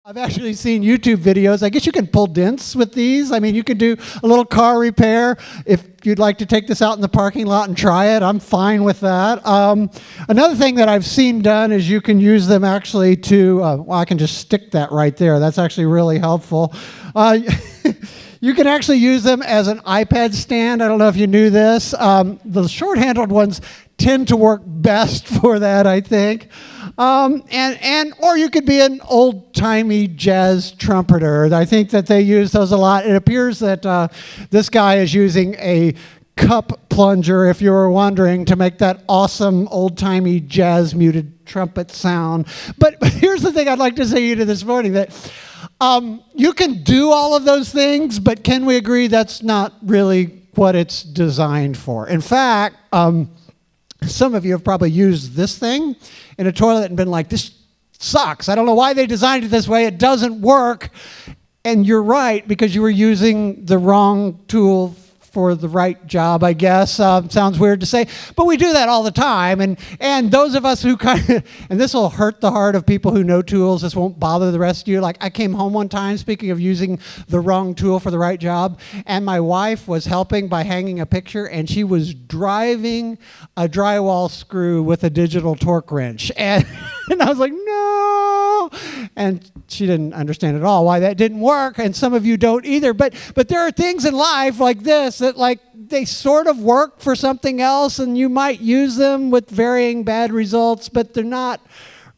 I've actually seen YouTube videos. I guess you can pull dents with these. I mean, you can do a little car repair. If you'd like to take this out in the parking lot and try it, I'm fine with that. Another thing that I've seen done is you can use them actually to, well, I can just stick that right there. That's actually really helpful. You can actually use them as an iPad stand. I don't know if you knew this. The short-handled ones tend to work best for that, I think. Or you could be an old-timey jazz trumpeter. I think that they use those a lot. It appears that this guy is using a cup plunger, if you were wondering, to make that awesome old-timey jazz muted trumpet sound. But here's the thing I'd like to say to you this morning, that you can do all of those things, but can we agree that's not really what it's designed for? In fact, some of you have probably used this thing in a toilet and been like, this sucks. I don't know why they designed it this way. It doesn't work. And you're right, because you were using the wrong tool for the right job, I guess. Sounds weird to say, but we do that all the time. And those of us who kind of, and this will hurt the heart of people who know tools, this won't bother the rest of you. Like, I came home one time, speaking of using the wrong tool for the right job, and my wife was helping by hanging a picture, and she was driving a drywall screw with a digital torque wrench. And I was like, no. And she didn't understand at all why that didn't work, and some of you don't either. But there are things in life like this that, like, they sort of work for something else, and you might use them with varying bad results, but they're not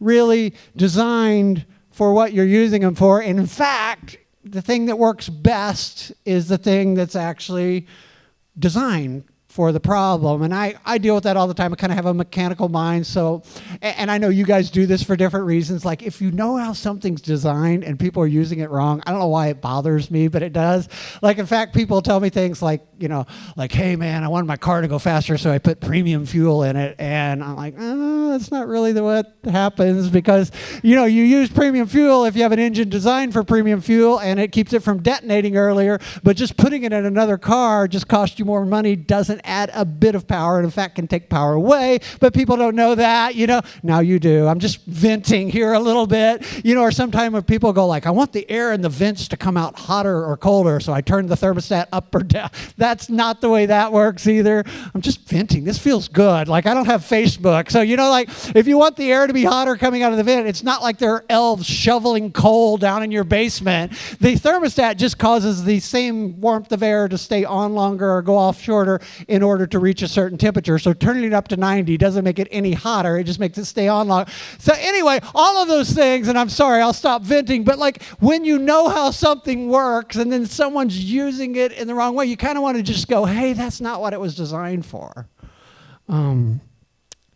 really designed for what you're using them for. And in fact, the thing that works best is the thing that's actually designed for the problem. And I deal with that all the time. I kind of have a mechanical mind. So, and I know you guys do this for different reasons. Like, if you know how something's designed and people are using it wrong, I don't know why it bothers me, but it does. Like, in fact, people tell me things like, like, hey man, I wanted my car to go faster, so I put premium fuel in it. And I'm like, that's not really what happens, because, you use premium fuel if you have an engine designed for premium fuel and it keeps it from detonating earlier, but just putting it in another car just costs you more money, doesn't add a bit of power, and in fact can take power away, but people don't know that, Now you do. I'm just venting here a little bit, or sometimes when people go like, I want the air in the vents to come out hotter or colder, so I turn the thermostat up or down. That's not the way that works either. I'm just venting. This feels good. Like, I don't have Facebook, so like, if you want the air to be hotter coming out of the vent, it's not like there are elves shoveling coal down in your basement. The thermostat just causes the same warmth of air to stay on longer or go off shorter in order to reach a certain temperature. So turning it up to 90 doesn't make it any hotter. It just makes it stay on longer. So anyway, all of those things, and I'm sorry, I'll stop venting, but like, when you know how something works and then someone's using it in the wrong way, you kind of want to just go, hey, that's not what it was designed for.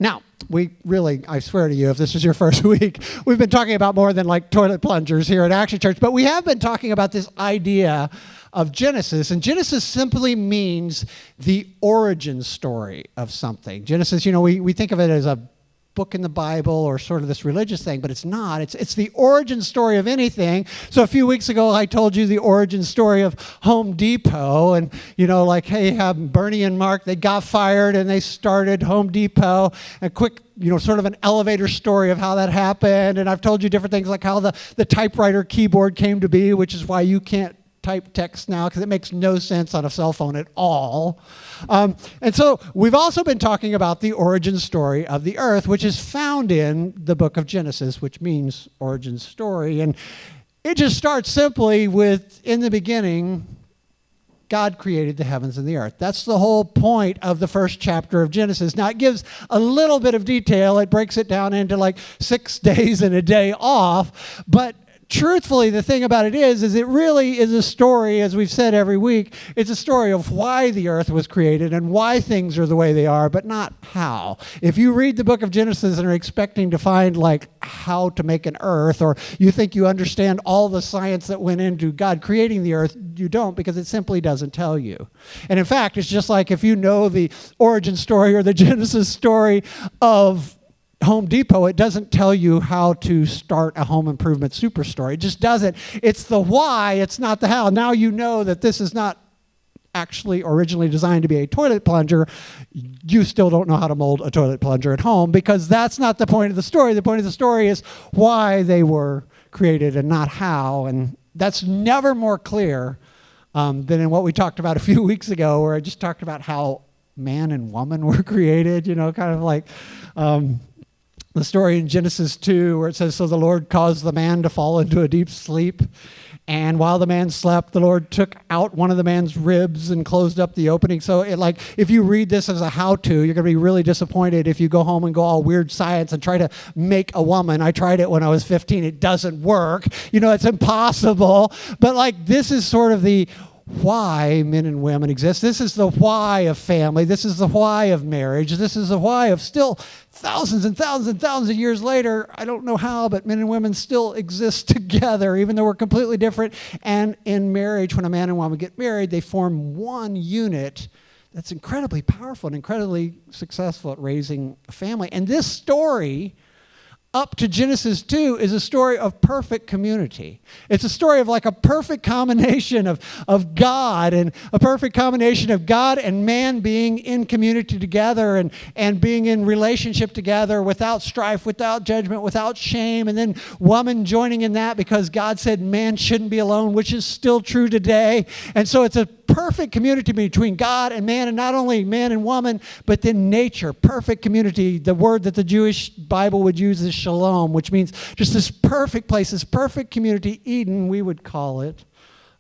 Now, we really, I swear to you, if this is your first week, we've been talking about more than like toilet plungers here at Action Church, but we have been talking about this idea of Genesis, and Genesis simply means the origin story of something. Genesis, we think of it as a book in the Bible or sort of this religious thing, but it's not. It's the origin story of anything. So a few weeks ago, I told you the origin story of Home Depot, and like, hey, Bernie and Mark, they got fired and they started Home Depot. A quick, sort of an elevator story of how that happened. And I've told you different things, like how the typewriter keyboard came to be, which is why you can't type text now, because it makes no sense on a cell phone at all. And so we've also been talking about the origin story of the earth, which is found in the book of Genesis, which means origin story. And it just starts simply with, in the beginning, God created the heavens and the earth. That's the whole point of the first chapter of Genesis. Now, it gives a little bit of detail. It breaks it down into like 6 days and a day off, but truthfully, the thing about it is it really is a story, as we've said every week, it's a story of why the earth was created and why things are the way they are, but not how. If you read the book of Genesis and are expecting to find like how to make an earth, or you think you understand all the science that went into God creating the earth, you don't, because it simply doesn't tell you. And in fact, it's just like if you know the origin story or the Genesis story of Home Depot, it doesn't tell you how to start a home improvement superstore. It just doesn't. It's the why, it's not the how. Now you know that this is not actually originally designed to be a toilet plunger. You still don't know how to mold a toilet plunger at home, because that's not the point of the story. The point of the story is why they were created and not how. And that's never more clear than in what we talked about a few weeks ago, where I just talked about how man and woman were created, kind of like the story in Genesis 2 where it says, so the Lord caused the man to fall into a deep sleep. And while the man slept, the Lord took out one of the man's ribs and closed up the opening. So if you read this as a how-to, you're going to be really disappointed if you go home and go all weird science and try to make a woman. I tried it when I was 15. It doesn't work. It's impossible. But this is sort of the why men and women exist. This is the why of family. This is the why of marriage. This is the why of still thousands and thousands and thousands of years later, I don't know how, but men and women still exist together, even though we're completely different. And in marriage, when a man and woman get married, they form one unit that's incredibly powerful and incredibly successful at raising a family. And this story, up to Genesis 2, is a story of perfect community. It's a story of a perfect combination of God, and a perfect combination of God and man being in community together and being in relationship together without strife, without judgment, without shame, and then woman joining in that because God said man shouldn't be alone, which is still true today. And so it's a perfect community between God and man, and not only man and woman, but then nature, perfect community. The word that the Jewish Bible would use is shalom, which means just this perfect place, this perfect community. Eden, we would call it.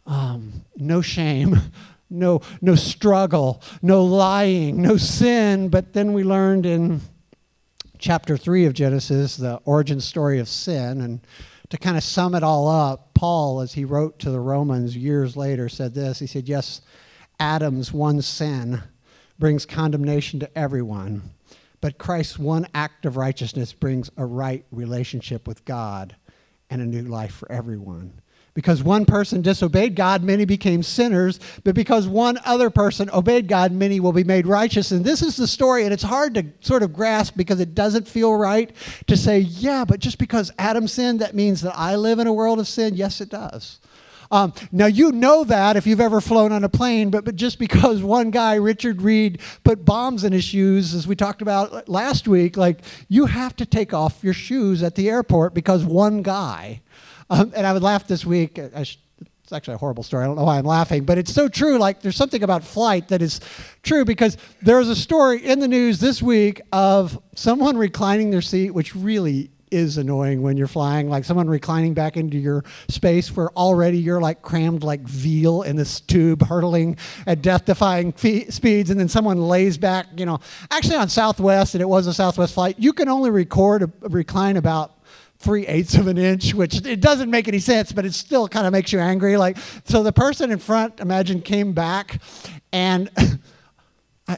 No shame, no struggle, no lying, no sin. But then we learned in chapter 3 of Genesis the origin story of sin. And to kind of sum it all up, Paul, as he wrote to the Romans years later, said this. He said, yes, Adam's one sin brings condemnation to everyone, but Christ's one act of righteousness brings a right relationship with God and a new life for everyone. Because one person disobeyed God, many became sinners, but because one other person obeyed God, many will be made righteous. And this is the story, and it's hard to sort of grasp because it doesn't feel right to say, yeah, but just because Adam sinned, that means that I live in a world of sin? Yes, it does. Now, you know that if you've ever flown on a plane, but just because one guy, Richard Reed, put bombs in his shoes, as we talked about last week, you have to take off your shoes at the airport because one guy. And I would laugh this week. It's actually a horrible story. I don't know why I'm laughing, but it's so true. There's something about flight that is true because there was a story in the news this week of someone reclining their seat, which really is annoying when you're flying, someone reclining back into your space where already you're crammed like veal in this tube hurtling at death-defying speeds, and then someone lays back, actually on Southwest, and it was a Southwest flight, you can only recline about 3/8 of an inch, which it doesn't make any sense, but it still kind of makes you angry. So the person in front, imagine, came back, and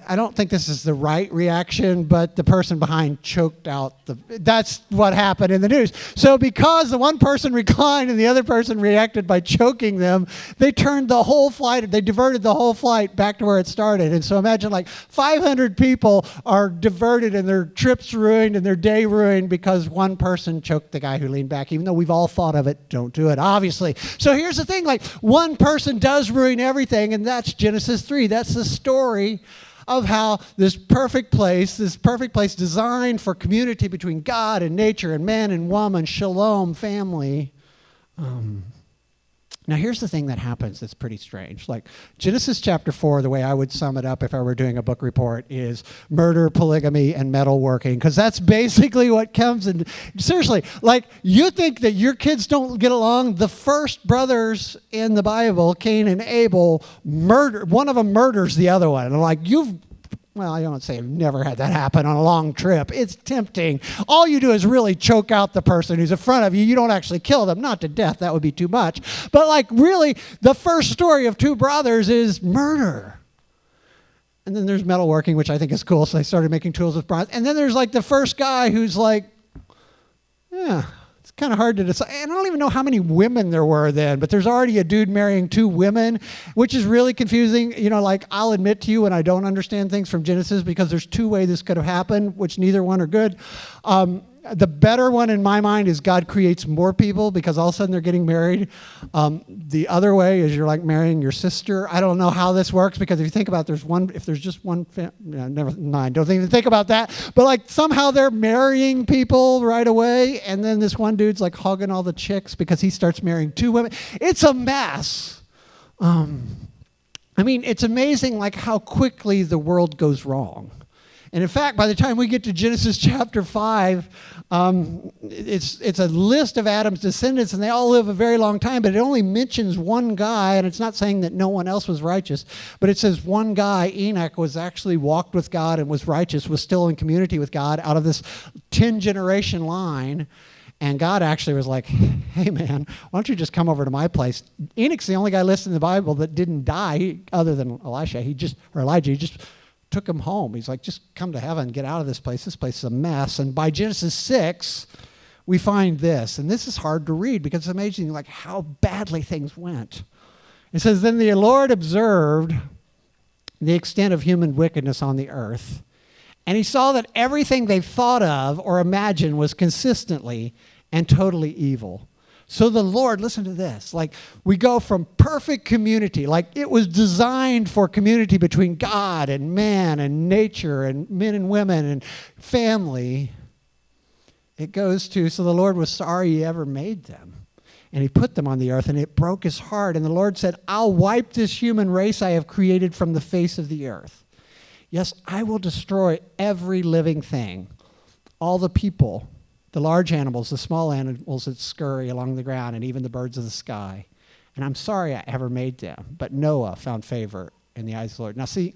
I don't think this is the right reaction, but the person behind choked out that's what happened in the news. So because the one person reclined and the other person reacted by choking them, they diverted the whole flight back to where it started. And so imagine 500 people are diverted and their trips ruined and their day ruined because one person choked the guy who leaned back, even though we've all thought of it. Don't do it, obviously. So here's the thing, one person does ruin everything, and that's Genesis 3. That's the story of how this perfect place designed for community between God and nature and man and woman, shalom, family. Now here's the thing that happens that's pretty strange. Genesis chapter 4, the way I would sum it up if I were doing a book report, is murder, polygamy, and metalworking. Because that's basically what comes in. Seriously, you think that your kids don't get along? The first brothers in the Bible, Cain and Abel, one of them murders the other one. And well, I don't say I've never had that happen on a long trip. It's tempting. All you do is really choke out the person who's in front of you. You don't actually kill them, not to death. That would be too much. But really, the first story of two brothers is murder. And then there's metalworking, which I think is cool. So they started making tools with bronze. And then there's the first guy who's yeah, it's kind of hard to decide. And I don't even know how many women there were then, but there's already a dude marrying two women, which is really confusing. I'll admit to you when I don't understand things from Genesis because there's two ways this could have happened, which neither one are good. The better one in my mind is God creates more people because all of a sudden they're getting married. The other way is you're like marrying your sister. I don't know how this works because if you think about it, if there's just one, never mind, don't even think about that. But like somehow they're marrying people right away, and then this one dude's like hugging all the chicks because he starts marrying 2 women. It's a mess. I mean, it's amazing like how quickly the world goes wrong. And in fact, by the time we get to Genesis chapter 5, it's a list of Adam's descendants, and they all live a very long time, but it only mentions one guy, and it's not saying that no one else was righteous, but it says one guy, Enoch, was actually walked with God and was righteous, was still in community with God out of this 10-generation line. And God actually was like, hey, man, why don't you just come over to my place? Enoch's the only guy listed in the Bible that didn't die other than Elijah. He just took him home. He's like, just come to heaven, get out of this place. This place is a mess. And by Genesis 6, we find this. And this is hard to read because it's amazing like how badly things went. It says, then the Lord observed the extent of human wickedness on the earth. And he saw that everything they thought of or imagined was consistently and totally evil. So the Lord, listen to this, like we go from perfect community, like it was designed for community between God and man and nature and men and women and family. It goes to, so the Lord was sorry he ever made them. And he put them on the earth and it broke his heart. And the Lord said, I'll wipe this human race I have created from the face of the earth. Yes, I will destroy every living thing, all the people, the large animals, the small animals that scurry along the ground, and even the birds of the sky. And I'm sorry I ever made them. But Noah found favor in the eyes of the Lord. Now see,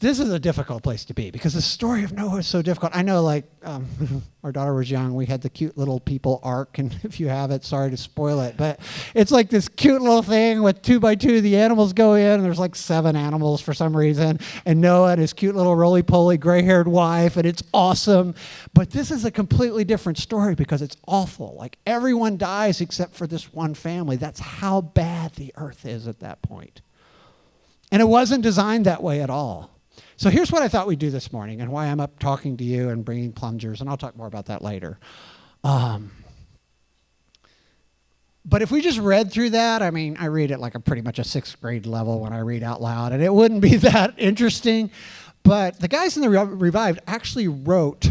this is a difficult place to be because the story of Noah is so difficult. I know, like, our daughter was young. We had the cute little people ark, and if you have it, sorry to spoil it. But it's like this cute little thing with 2x2. The animals go in, and there's like 7 animals for some reason. And Noah and his cute little roly-poly gray-haired wife, and it's awesome. But this is a completely different story because it's awful. Like, everyone dies except for this one family. That's how bad the earth is at that point. And it wasn't designed that way at all. So here's what I thought we'd do this morning and why I'm up talking to you and bringing plungers, and I'll talk more about that later. But if we just read through that, I mean, I read it like pretty much a 6th grade level when I read out loud, and it wouldn't be that interesting. But the guys in the Revived actually wrote,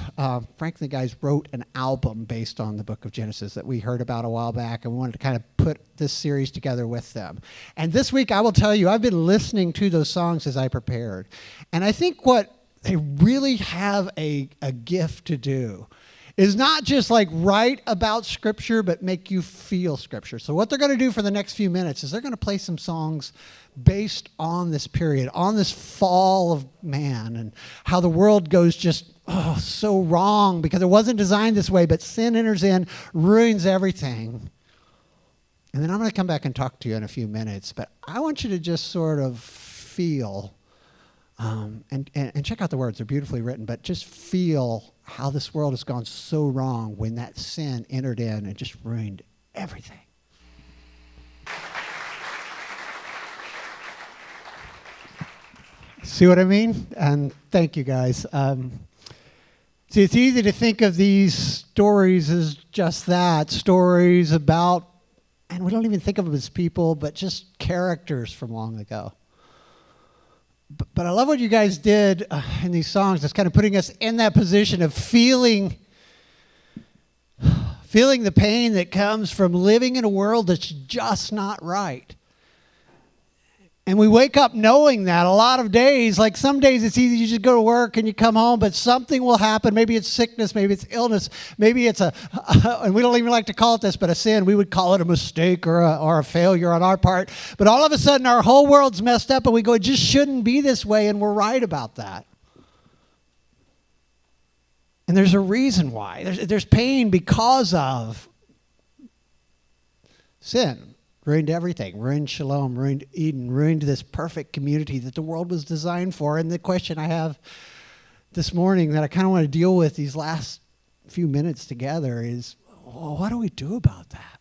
frankly, the guys wrote an album based on the book of Genesis that we heard about a while back, and we wanted to kind of put this series together with them. And this week, I will tell you, I've been listening to those songs as I prepared. And I think what they really have a gift to do is not just like write about Scripture, but make you feel Scripture. So what they're going to do for the next few minutes is they're going to play some songs based on this period, on this fall of man and how the world goes just so wrong because it wasn't designed this way, but sin enters in, ruins everything. And then I'm going to come back and talk to you in a few minutes, but I want you to just sort of feel and check out the words. They're beautifully written, but just feel how this world has gone so wrong when that sin entered in and just ruined everything. See what I mean? And thank you, guys. See, it's easy to think of these stories as just that, stories about, and we don't even think of them as people, but just characters from long ago. But I love what you guys did in these songs. It's kind of putting us in that position of feeling the pain that comes from living in a world that's just not right. And we wake up knowing that a lot of days, like some days it's easy, you just go to work and you come home, but something will happen. Maybe it's sickness, maybe it's illness, maybe it's and we don't even like to call it this, but a sin. We would call it a mistake or a failure on our part. But all of a sudden our whole world's messed up and we go, it just shouldn't be this way, and we're right about that. And there's a reason why. There's pain because of sin. Ruined everything, ruined Shalom, ruined Eden, ruined this perfect community that the world was designed for. And the question I have this morning that I kind of want to deal with these last few minutes together is, what do we do about that?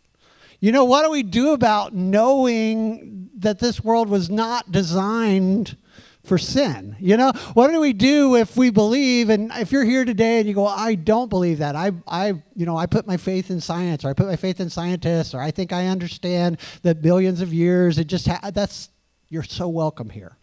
You know, what do we do about knowing that this world was not designed for sin? You know, what do we do if we believe? And if you're here today and you go, I don't believe that. I put my faith in science, or I put my faith in scientists, or I think I understand that billions of years. You're so welcome here.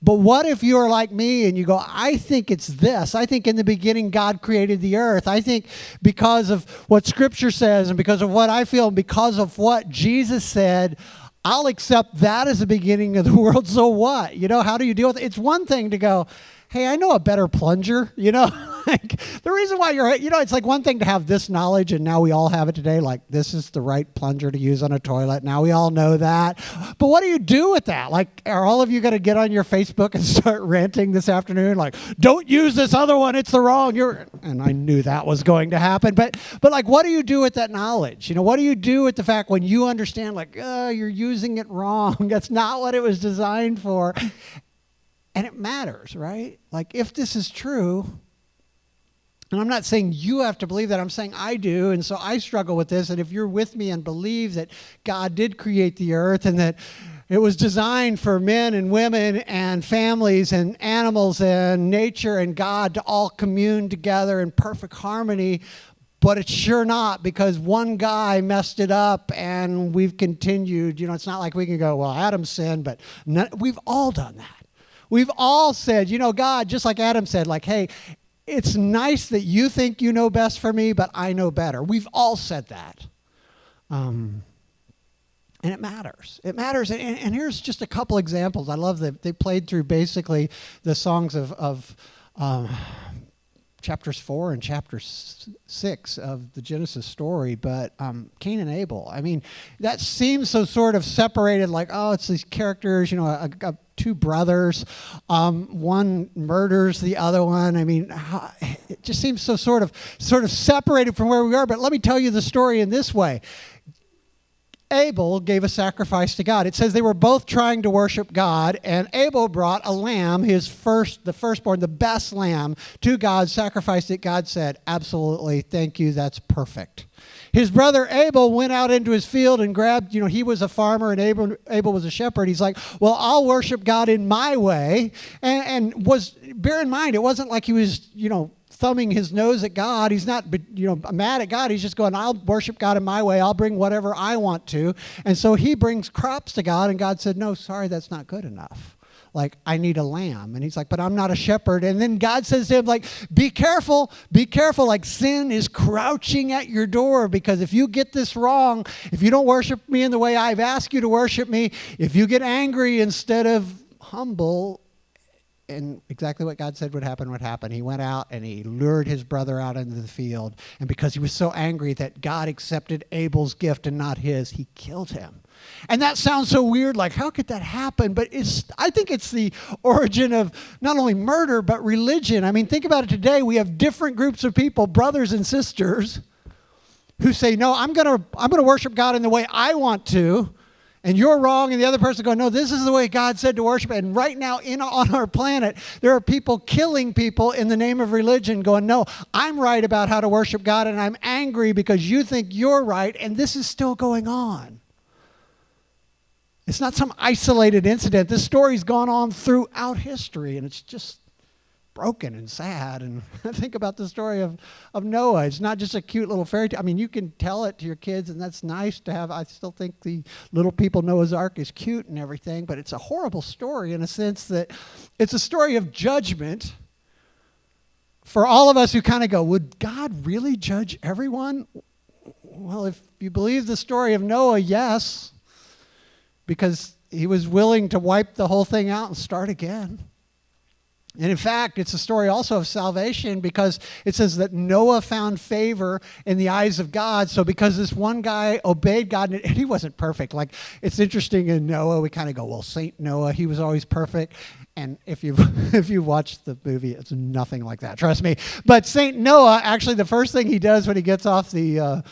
But what if you're like me and you go, I think it's this. I think in the beginning God created the earth. I think because of what Scripture says and because of what I feel and because of what Jesus said, I'll accept that as the beginning of the world. So what? You know, how do you deal with it? It's one thing to go, hey, I know a better plunger, you know. Like, the reason why it's like one thing to have this knowledge, and now we all have it today, like this is the right plunger to use on a toilet. Now we all know that. But what do you do with that? Like, are all of you going to get on your Facebook and start ranting this afternoon? Like, don't use this other one, it's the wrong. And I knew that was going to happen. But like, what do you do with that knowledge? You know, what do you do with the fact when you understand, like, you're using it wrong? That's not what it was designed for. And it matters, right? Like, if this is true, and I'm not saying you have to believe that, I'm saying I do, and so I struggle with this, and if you're with me and believe that God did create the earth and that it was designed for men and women and families and animals and nature and God to all commune together in perfect harmony, but it's sure not, because one guy messed it up and we've continued. You know, it's not like we can go, well, Adam sinned, but we've all done that. We've all said, you know, God, just like Adam said, like, hey, it's nice that you think you know best for me, but I know better. We've all said that. And it matters. It matters. And here's just a couple examples. I love that they played through basically the songs of chapters 4 and chapter 6 of the Genesis story, but Cain and Abel. I mean, that seems so sort of separated, like, oh, it's these characters, you know, two brothers, one murders the other one. I mean, it just seems so sort of separated from where we are. But let me tell you the story in this way. Abel gave a sacrifice to God. It says they were both trying to worship God, and Abel brought a lamb, the firstborn, the best lamb, to God, sacrificed it. God said, absolutely, thank you, that's perfect. His brother Abel went out into his field and grabbed, you know, he was a farmer and Abel was a shepherd. He's like, well, I'll worship God in my way. And bear in mind, it wasn't like he was, you know, thumbing his nose at God. He's not, you know, mad at God. He's just going, I'll worship God in my way. I'll bring whatever I want to. And so he brings crops to God, and God said, no, sorry, that's not good enough. Like, I need a lamb. And he's like, but I'm not a shepherd. And then God says to him, like, be careful. Like, sin is crouching at your door, because if you get this wrong, if you don't worship me in the way I've asked you to worship me, if you get angry instead of humble, and exactly what God said would happen. He went out and he lured his brother out into the field. And because he was so angry that God accepted Abel's gift and not his, he killed him. And that sounds so weird, like, how could that happen? But I think it's the origin of not only murder, but religion. I mean, think about it today. We have different groups of people, brothers and sisters, who say, no, I'm gonna worship God in the way I want to. And you're wrong, and the other person going, no, this is the way God said to worship. And right now on our planet, there are people killing people in the name of religion going, no, I'm right about how to worship God, and I'm angry because you think you're right, and this is still going on. It's not some isolated incident. This story's gone on throughout history, and it's just broken and sad. And I think about the story of Noah. It's not just a cute little fairy tale. I mean, you can tell it to your kids, and that's nice to have. I still think the Little People Noah's Ark is cute and everything, but it's a horrible story in a sense that it's a story of judgment for all of us who kind of go, would God really judge everyone? Well, if you believe the story of Noah, yes, because he was willing to wipe the whole thing out and start again. And in fact, it's a story also of salvation, because it says that Noah found favor in the eyes of God. So because this one guy obeyed God, and he wasn't perfect. Like, it's interesting in Noah, we kind of go, well, Saint Noah, he was always perfect. And if you watch the movie, it's nothing like that, trust me. But Saint Noah, actually, the first thing he does when he gets off the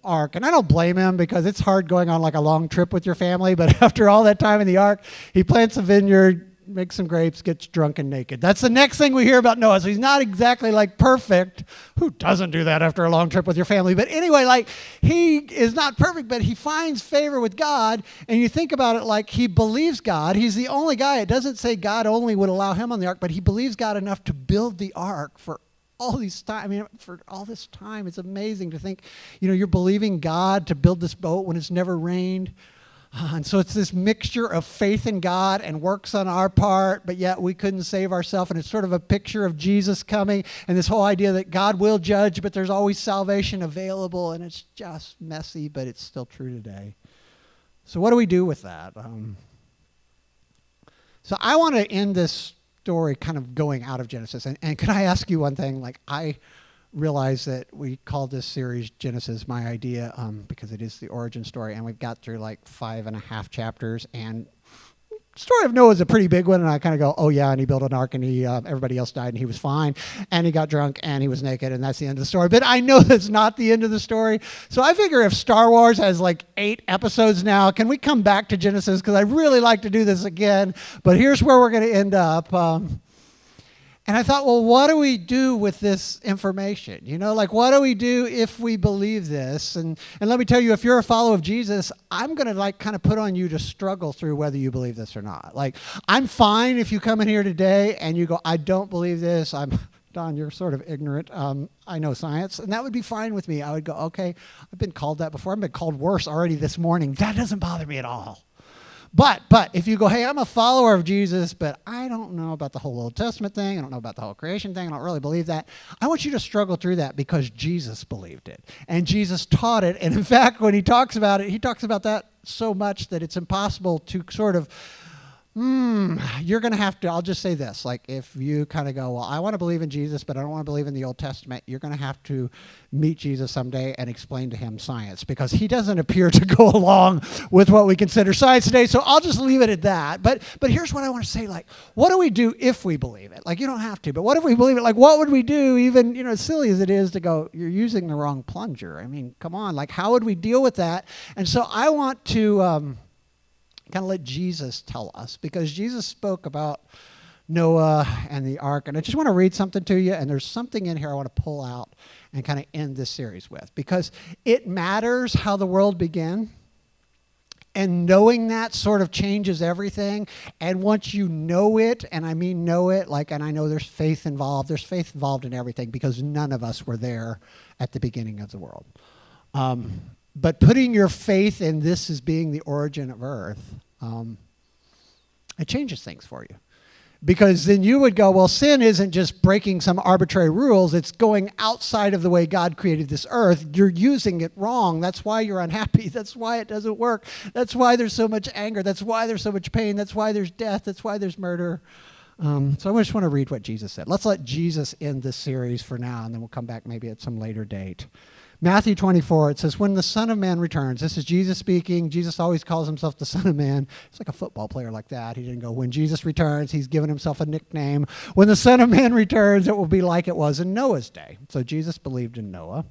ark, and I don't blame him, because it's hard going on like a long trip with your family, but after all that time in the ark, he plants a vineyard, makes some grapes, gets drunk and naked. That's the next thing we hear about Noah. So he's not exactly like perfect. Who doesn't do that after a long trip with your family? But anyway, like he is not perfect, but he finds favor with God. And you think about it like he believes God. He's the only guy. It doesn't say God only would allow him on the ark, but he believes God enough to build the ark for all these time. I mean, for all this time. It's amazing to think, you're believing God to build this boat when it's never rained. And so it's this mixture of faith in God and works on our part, but yet we couldn't save ourselves. And it's sort of a picture of Jesus coming and this whole idea that God will judge, but there's always salvation available. And it's just messy, but it's still true today. So what do we do with that? So I want to end this story kind of going out of Genesis. And could I ask you one thing? Like, I realize that we called this series Genesis My Idea because it is the origin story, and we've got through like 5.5 chapters, and the story of Noah is a pretty big one, and I kind of go, oh yeah, and he built an ark, and everybody else died, and he was fine, and he got drunk, and he was naked, and that's the end of the story. But I know that's not the end of the story, so I figure if Star Wars has like 8 episodes now, can we come back to Genesis? Because I really like to do this again, but here's where we're going to end up. And I thought, well, what do we do with this information? Like what do we do if we believe this? And let me tell you, if you're a follower of Jesus, I'm going to like kind of put on you to struggle through whether you believe this or not. Like I'm fine if you come in here today and you go, I don't believe this. Don, you're sort of ignorant. I know science. And that would be fine with me. I would go, okay, I've been called that before. I've been called worse already this morning. That doesn't bother me at all. But if you go, hey, I'm a follower of Jesus, but I don't know about the whole Old Testament thing. I don't know about the whole creation thing. I don't really believe that. I want you to struggle through that because Jesus believed it. And Jesus taught it. And in fact, when he talks about it, he talks about that so much that it's impossible to sort of, you're going to have to, I'll just say this, like if you kind of go, well, I want to believe in Jesus, but I don't want to believe in the Old Testament, you're going to have to meet Jesus someday and explain to him science because he doesn't appear to go along with what we consider science today. So I'll just leave it at that. But here's what I want to say, like, what do we do if we believe it? Like, you don't have to, but what if we believe it? Like, what would we do even, as silly as it is to go, you're using the wrong plunger. I mean, come on, like, how would we deal with that? And so I want to kind of let Jesus tell us, because Jesus spoke about Noah and the ark. And I just want to read something to you, and there's something in here I want to pull out and kind of end this series with, because it matters how the world began. And knowing that sort of changes everything. And once you know it, and I mean know it, like, and I know there's faith involved. There's faith involved in everything because none of us were there at the beginning of the world. But putting your faith in this as being the origin of Earth, it changes things for you. Because then you would go, well, sin isn't just breaking some arbitrary rules. It's going outside of the way God created this earth. You're using it wrong. That's why you're unhappy. That's why it doesn't work. That's why there's so much anger. That's why there's so much pain. That's why there's death. That's why there's murder. So I just want to read what Jesus said. Let's let Jesus end this series for now, and then we'll come back maybe at some later date. Matthew 24, it says, when the Son of Man returns, this is Jesus speaking. Jesus always calls himself the Son of Man. It's like a football player like that. He didn't go, when Jesus returns, he's given himself a nickname. When the Son of Man returns, it will be like it was in Noah's day. So Jesus believed in Noah.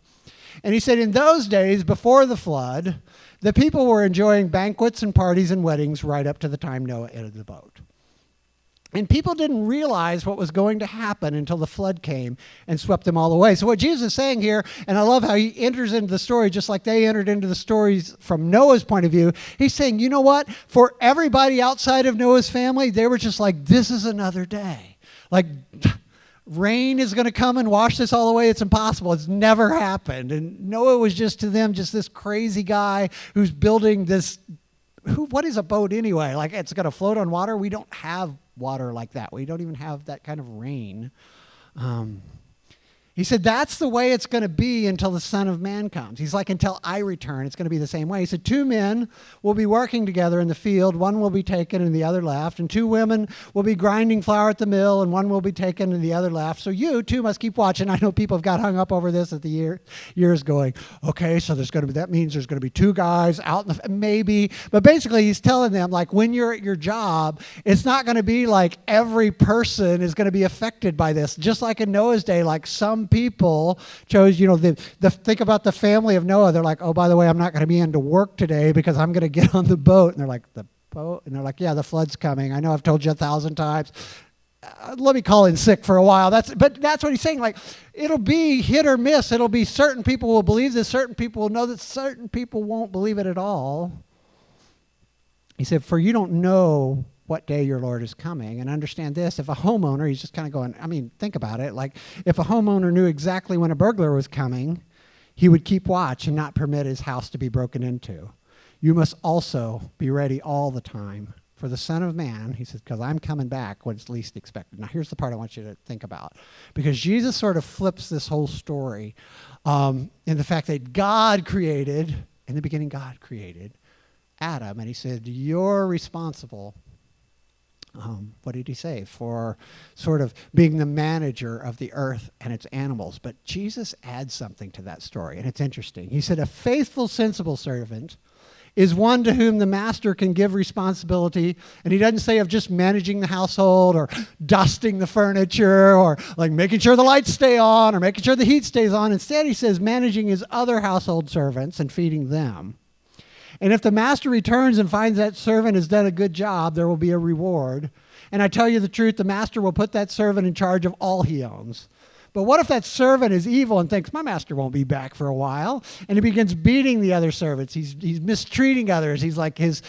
And he said, in those days, before the flood, the people were enjoying banquets and parties and weddings right up to the time Noah entered the boat. And people didn't realize what was going to happen until the flood came and swept them all away. So what Jesus is saying here, and I love how he enters into the story just like they entered into the stories from Noah's point of view. He's saying, you know what? For everybody outside of Noah's family, they were just like, this is another day. Like, rain is going to come and wash this all away. It's impossible. It's never happened. And Noah was just to them just this crazy guy who's building this. What is a boat anyway? Like, it's going to float on water? We don't have water like that. We don't even have that kind of rain. He said, that's the way it's going to be until the Son of Man comes. He's like, until I return, it's going to be the same way. He said, 2 men will be working together in the field. One will be taken and the other left. And 2 women will be grinding flour at the mill, and one will be taken and the other left. So you too must keep watching. I know people have got hung up over this at the years going, okay, so that means there's going to be 2 guys out in the, maybe. But basically he's telling them, like, when you're at your job, it's not going to be like every person is going to be affected by this. Just like in Noah's day, like some people chose, think about the family of Noah. They're like, oh, by the way, I'm not going to be into work today because I'm going to get on the boat. And they're like, the boat? And they're like, yeah, the flood's coming. I know I've told you 1,000 times. Let me call in sick for a while. But that's what he's saying. Like, it'll be hit or miss. It'll be certain people will believe this, certain people will know that, certain people won't believe it at all. He said, for you don't know what day your Lord is coming. And understand this, if a homeowner, he's just kind of going, I mean, think about it. Like, if a homeowner knew exactly when a burglar was coming, he would keep watch and not permit his house to be broken into. You must also be ready all the time. For the Son of Man, he says, because I'm coming back when it's least expected. Now, here's the part I want you to think about. Because Jesus sort of flips this whole story in the fact that God created, in the beginning, God created Adam. And he said, you're responsible, what did he say, for sort of being the manager of the earth and its animals. But Jesus adds something to that story, and it's interesting. He said, a faithful, sensible servant is one to whom the master can give responsibility. And he doesn't say of just managing the household or dusting the furniture or like making sure the lights stay on or making sure the heat stays on. Instead, he says managing his other household servants and feeding them. And if the master returns and finds that servant has done a good job, there will be a reward. And I tell you the truth, the master will put that servant in charge of all he owns. But what if that servant is evil and thinks, my master won't be back for a while? And he begins beating the other servants. He's mistreating others. He's like, his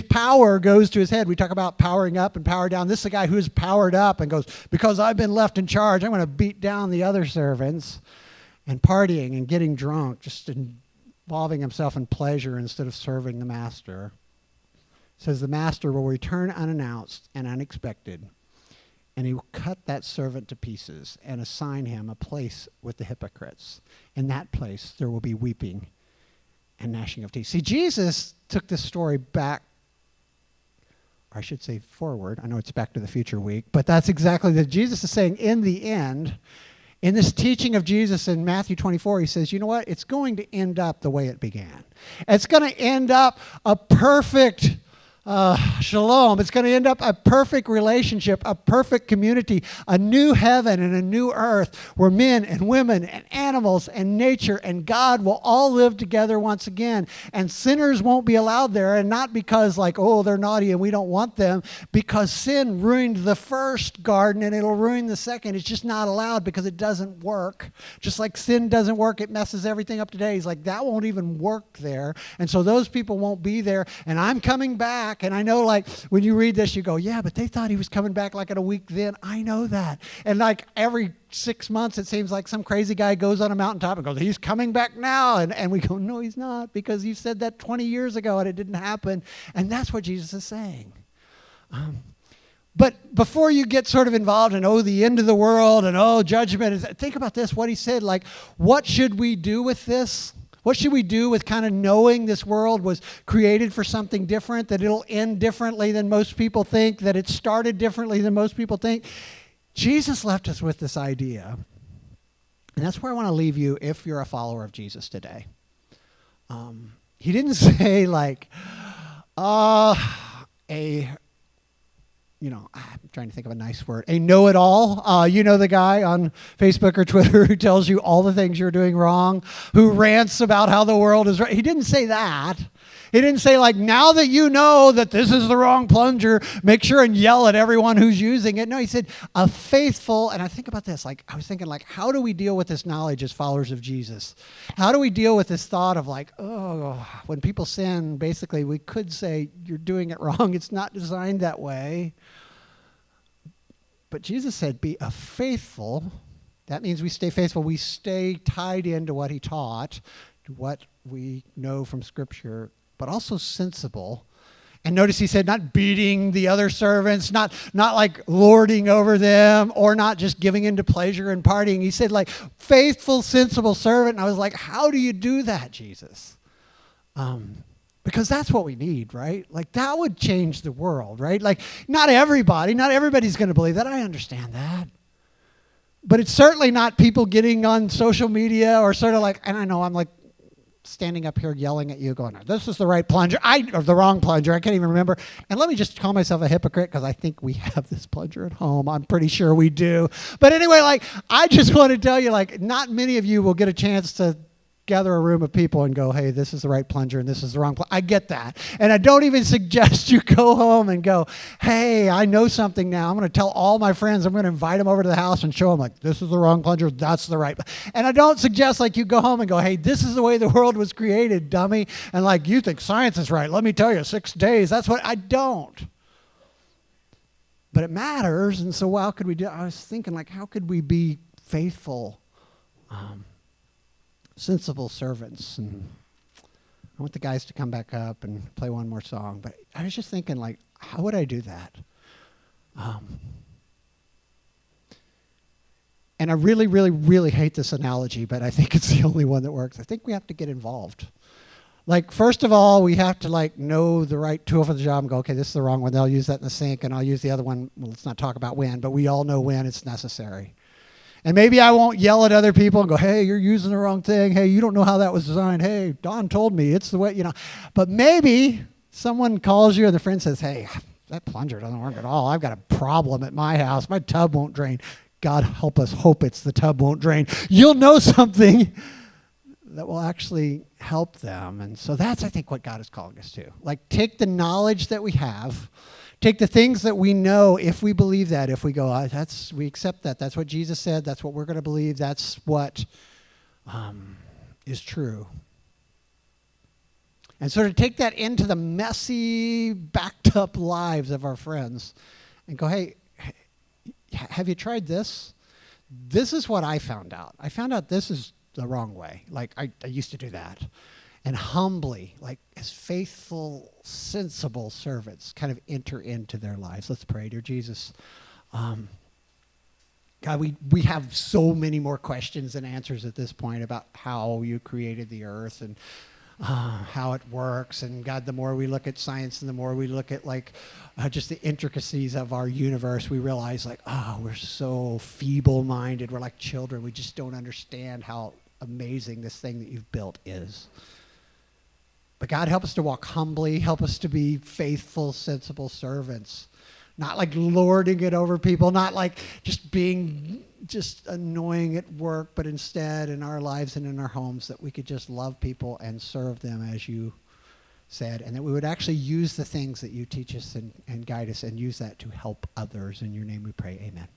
power goes to his head. We talk about powering up and power down. This is a guy who's powered up and goes, because I've been left in charge, I'm going to beat down the other servants. And partying and getting drunk, just involving himself in pleasure instead of serving the master. It says the master will return unannounced and unexpected. And he will cut that servant to pieces and assign him a place with the hypocrites. In that place, there will be weeping and gnashing of teeth. See, Jesus took this story back, or I should say forward. I know it's Back to the Future week, but that's exactly that. Jesus is saying in the end, in this teaching of Jesus in Matthew 24, he says, you know what? It's going to end up the way it began. It's going to end up a perfect shalom. It's going to end up a perfect relationship, a perfect community, a new heaven and a new earth where men and women and animals and nature and God will all live together once again. And sinners won't be allowed there, and not because like, oh, they're naughty and we don't want them, because sin ruined the first garden and it'll ruin the second. It's just not allowed because it doesn't work. Just like sin doesn't work, it messes everything up today. He's like, that won't even work there. And so those people won't be there. And I'm coming back. And I know, like, when you read this, you go, yeah, but they thought he was coming back like in a week then. I know that. And like every 6 months, it seems like some crazy guy goes on a mountaintop and goes, he's coming back now. And we go, no, he's not, because you said that 20 years ago and it didn't happen. And that's what Jesus is saying. But before you get sort of involved in, oh, the end of the world and, oh, judgment, think about this, what he said, like, what should we do with this? What should we do with kind of knowing this world was created for something different, that it'll end differently than most people think, that it started differently than most people think? Jesus left us with this idea. And that's where I want to leave you if you're a follower of Jesus today. He didn't say like, I'm trying to think of a nice word, a know-it-all. You know the guy on Facebook or Twitter who tells you all the things you're doing wrong, who rants about how the world is right. He didn't say that. He didn't say, like, now that you know that this is the wrong plunger, make sure and yell at everyone who's using it. No, he said, a faithful, and I think about this, like, I was thinking, like, how do we deal with this knowledge as followers of Jesus? How do we deal with this thought of, like, oh, when people sin, basically, we could say, you're doing it wrong. It's not designed that way. But Jesus said, be a faithful. That means we stay faithful. We stay tied into what he taught, to what we know from Scripture, but also sensible. And notice he said not beating the other servants, not like lording over them, or not just giving into pleasure and partying. He said like faithful, sensible servant. And I was like, how do you do that, Jesus? Because that's what we need, right? Like that would change the world, right? Like not everybody's going to believe that. I understand that. But it's certainly not people getting on social media or sort of like, and I know I'm like, standing up here yelling at you going, this is the right plunger, or the wrong plunger, I can't even remember. And let me just call myself a hypocrite because I think we have this plunger at home. I'm pretty sure we do. But anyway, like, I just want to tell you, like, not many of you will get a chance to gather a room of people and go, hey, this is the right plunger and this is the wrong plunger. I get that. And I don't even suggest you go home and go, hey, I know something now. I'm going to tell all my friends. I'm going to invite them over to the house and show them, like, this is the wrong plunger. That's the right. And I don't suggest, like, you go home and go, hey, this is the way the world was created, dummy. And, like, you think science is right. Let me tell you, 6 days. That's what I don't. But it matters. And so how could we do? I was thinking, like, how could we be faithful, sensible servants? And I want the guys to come back up and play one more song. But I was just thinking, like, how would I do that? And I really, really, really hate this analogy, but I think it's the only one that works. I think we have to get involved. Like, first of all, we have to, like, know the right tool for the job and go, okay, this is the wrong one. They'll use that in the sink, and I'll use the other one. Well, let's not talk about when, but we all know when it's necessary. And maybe I won't yell at other people and go, hey, you're using the wrong thing. Hey, you don't know how that was designed. Hey, Don told me it's the way, you know. But maybe someone calls you and the friend says, hey, that plunger doesn't work at all. I've got a problem at my house. My tub won't drain. God help us hope it's the tub won't drain. You'll know something that will actually help them. And so that's, I think, what God is calling us to. Like, take the knowledge that we have, take the things that we know, if we believe that, if we go, we accept that, that's what Jesus said, that's what we're going to believe, that's what is true. And so to take that into the messy, backed up lives of our friends and go, hey, have you tried this? This is what I found out. I found out this is the wrong way. Like, I used to do that. And humbly, like, as faithful, sensible servants, kind of enter into their lives. Let's pray. Dear Jesus, God, we have so many more questions than answers at this point about how you created the earth and how it works. And God, the more we look at science and the more we look at, like, just the intricacies of our universe, we realize, like, we're so feeble-minded. We're like children. We just don't understand how amazing this thing that you've built is. But God, help us to walk humbly. Help us to be faithful, sensible servants. Not like lording it over people, not like just being just annoying at work, but instead in our lives and in our homes that we could just love people and serve them as you said, and that we would actually use the things that you teach us and guide us and use that to help others. In your name we pray, amen.